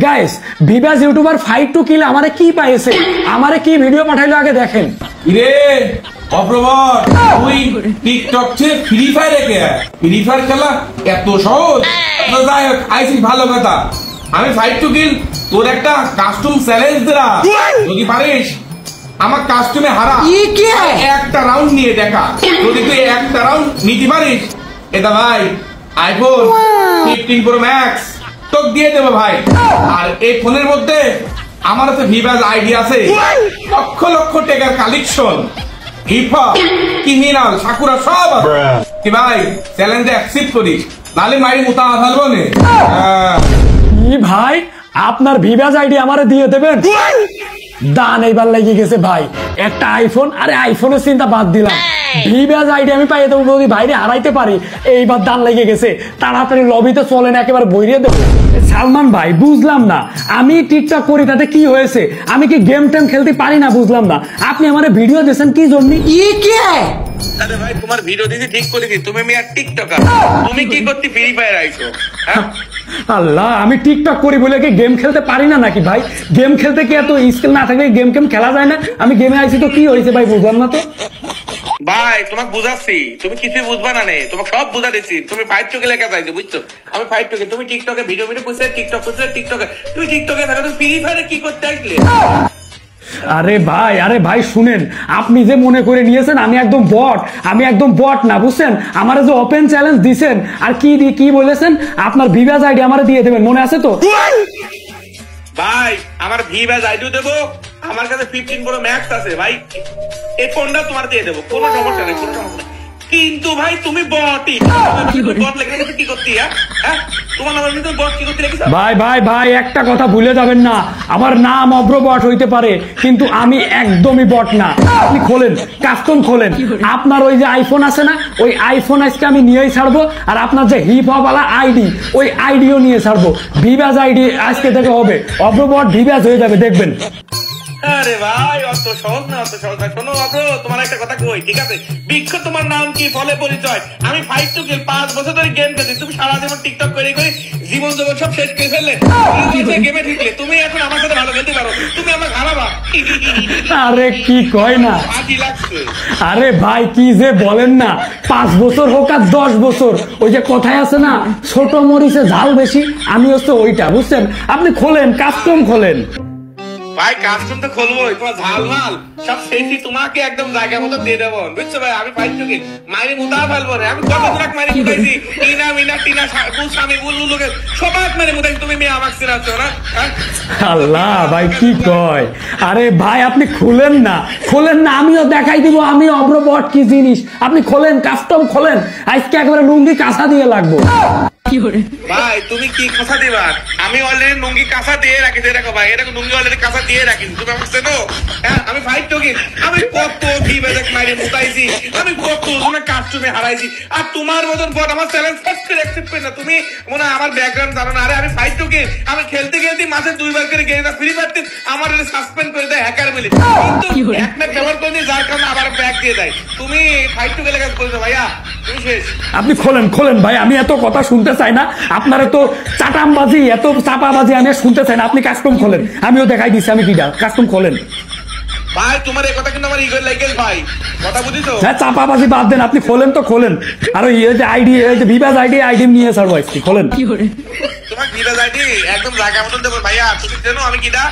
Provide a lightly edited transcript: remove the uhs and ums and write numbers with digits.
Guys Vivas YouTuber fight to kill আমারে কি পাইছে, আমারে কি ভিডিও পাঠাইলো আগে দেখেন। রে অপ্রবর তুই টিকটক থেকে ফ্রি ফায়ার ফ্রি ফায়ার খেলা এত সহজ? যাই হোক আইসিস ভালো কথা। আমি ফাইট টু কিল তোর একটা কাস্টম চ্যালেঞ্জ দেরা, যদি পারিস আমার কাস্টমে হারা একটা রাউন্ড নিয়ে দেখা। যদি তুই একটা রাউন্ড নিতে পারিস এটা ভাই আইফোন 15 প্রো ম্যাক্স তোকে দিয়ে দেবো ভাই। আর এই ফোনের মধ্যে আমার কাছে ভিভাস আইডি আছে, লক্ষ লক্ষ টাকার কালেকশন, হিপা ক্রিমিনাল সাকুরা সব আছে। কি ভাই চ্যালেঞ্জে অ্যাকসেপ্ট করিস, নালে মাইরি মুতা ফেলবো নে। কি ভাই আপনার ভিভাস আইডি আমারে দিয়ে দেবেন? দান এইবার লেগে গেছে ভাই, একটা আইফোন, আরে আইফোনের চিন্তা বাদ দিলাম, ভিভাস আইডি আমি পাইয়ে দেবো যদি বাইরে হারাইতে পারি। এইবার দান লেগে গেছে, তাড়াতাড়ি লবিতে চলেন একেবারে বইরিয়ে দেবো। সালমান ভাই বুঝলাম না, আমি টিকটক করি তাতে কি হয়েছে? আমি কি গেম টেম খেলতে পারি না বুঝলাম না, আপনি আমার ভিডিও দিয়েছেন কি জন্য? আরে ভাই তোমার ভিডিও দিদি ঠিক করে দি, তুমি মিয়া টিকটকার, তুমি কি করতে ফ্রি ফায়ার আইছো? আল্লাহ আমি টিকটক করি বলে কি গেম খেলতে পারি না নাকি ভাই? গেম খেলতে কি এত স্কিল না থাকলে গেম খেলা যায় না? আমি গেমে আইছি তো কি হয়েছে ভাই বুঝলাম না তো। ভাই তোমাকে বুঝাচ্ছি, তুমি কিছুই বুঝবা না, তোমাকে সব বুঝা দিচ্ছি। তুমি ফাইট টুকে লেখা চাইছো বুঝছো? আমি ফাইট টুকে, তুমি টিকটকে ভিডিও করছে, টিকটক করছে, টিকটকে তুমি টিকটকে থাকো, তুমি ফ্রি ফায়ারে কি করতে আসলে? আরে ভাই শুনেন, আপনি যে মনে করে নিয়েছেন আমি একদম বট, আমি একদম বট না বুঝছেন। আমার যে ওপেন চ্যালেঞ্জ দিছেন আর কি বলেছেন আপনার ভিভাস আইডি আমারে দিয়ে দেবেন, মনে আছে তো? ভাই আমার ভিভাস আইডিও দেবো, আমার কাছে 15 প্রো ম্যাক্স আছে ভাই, এই ফোনটা তোমার দিয়ে দেবো, কোনো সমস্যা নেই, কোনো সমস্যা নেই। কিন্তু ভাই তুমি বটই, বট লেখা কি করতে? হ্যাঁ তোমার নাম তুমি বট কি করতে লিখেছো? ভাই একটা কথা ভুলে যাবেন না, আমার নাম অব্র বট হইতে পারে কিন্তু আমি একদমই বট না। আপনি খোলেন, কাস্টম খোলেন, আপনার ওই যে আইফোন আছে না, ওই আইফোন আজকে আমি নিয়েই ছাড়বো, আর আপনার যে হিপ হপ ওয়ালা আইডি ওই আইডিও নিয়ে ছাড়বো। ভিভাস আইডি আজকে থেকে হবে অব্র বট, ভিভাস হয়ে যাবে দেখবেন। আরে ভাই অত সহজ না, অত সহজ না। শোনো অব্র, তোমার একটা কথা কই, ঠিক আছে? বৃক্ষ তোমার নাম কি, ফলে পরিচয়। আমি ফাইট টু কিল 5 বছর ধরে গেম খেলছি, তুমি সারা জীবন টিকটক করে জীবন জগৎ সব শেষ করে ফেললে, গেমে ঢুকলে। তুমি এখন আমার সাথে ভালো খেলতে পারো, তুমি আমার হারাবা। আরে কি কয় না, আরে ভাই কি যে বলেন না, 5 বছর হোক আর 10 বছর, ওই যে কথায় আছে না ছোট মরিচে ঝাল বেশি, আমি হচ্ছে ওইটা বুঝছেন। আপনি খোলেন, কাস্টম খোলেন। ভাই কাস্টম তো খুলবো, তোমার ঝাল মাল সব শেষই তোমাকে একদম জায়গা মতো দিয়ে দেবো বুঝছো ভাই। আমি ফাইট টু কিল মাইরে মুতা ফেলবো রে, আমি কত দূর মাইরে মুতাইছি, টিনা স্বামী বুলবুলকে সবাই মাইরে মুতাইছি, তুমি মেয়ে আমাকে চিনাচ্ছ না? আল্লাহ ভাই কি কয়, আরে ভাই আপনি খোলেন না, আমিও দেখাই দিব আমি অব্র বট কি জিনিস। আপনি খোলেন, কাস্টম খোলেন, আজকে একেবারে লুঙ্গি কাঁচা দিয়ে লাগবো। ভাই তুমি কি কাঁচা দিবা? আমি অলরেডি লুঙ্গি কাঁচা দিয়ে রাখি, দেখো ভাই এরকম লুঙ্গি অলরেডি কাঁচা দিয়ে রাখি, তুমি আমাকে চেনো? আমি ফাইট টু কিল, আমি কত ভিভাস মাইরে মুতাইছি, আমি কত জনের কাস্টমে হারাইছি, আর তোমার মতন বট আমার চ্যালেঞ্জ ফার্স্ট করে অ্যাকসেপ্ট করে না। তুমি মনে হয় আমার ব্যাকগ্রাউন্ড জানো না। আরে আমি ফাইট টু কিল, আমি খেলতে মাসে 2 বার করে গেম ফ্রি ফায়ার আমার সাসপেন্ড করে দেয় হ্যাকার মিলে, কিন্তু এক ম্যাচ ব্যবহার করে দিয়ে যার কারণে আবার ব্যাক দিয়ে দেয়। তুমি ফাইট টু কিল কাজ করেছো ভাইয়া, তুমি শেষ। আপনি খোলেন ভাই, আমি এত কথা শুনতে চাই না, আপনার এত চাটামবাজি এত চাপাবাজি আমি শুনতে চাই না। আপনি কাস্টম খোলেন, আমিও দেখাই দিচ্ছি আমি কিটা, কাস্টম খোলেন। ভাই তোমার এই কথা কিন্তু আমার ইগোর লাইকেল ভাই, কথা বুঝিছো? হ্যাঁ চাপাবাজি বাদ দেন, আপনি খোলেন তো খোলেন। আর ওই যে আইডি, এই যে ভিভাস আইডি নিয়ে ছাড়বো আজকে, খোলেন। তোমার ভিভাস আইডি একদম জায়গা মতন দেবো ভাইয়া, তুমি জানো আমি কিটা?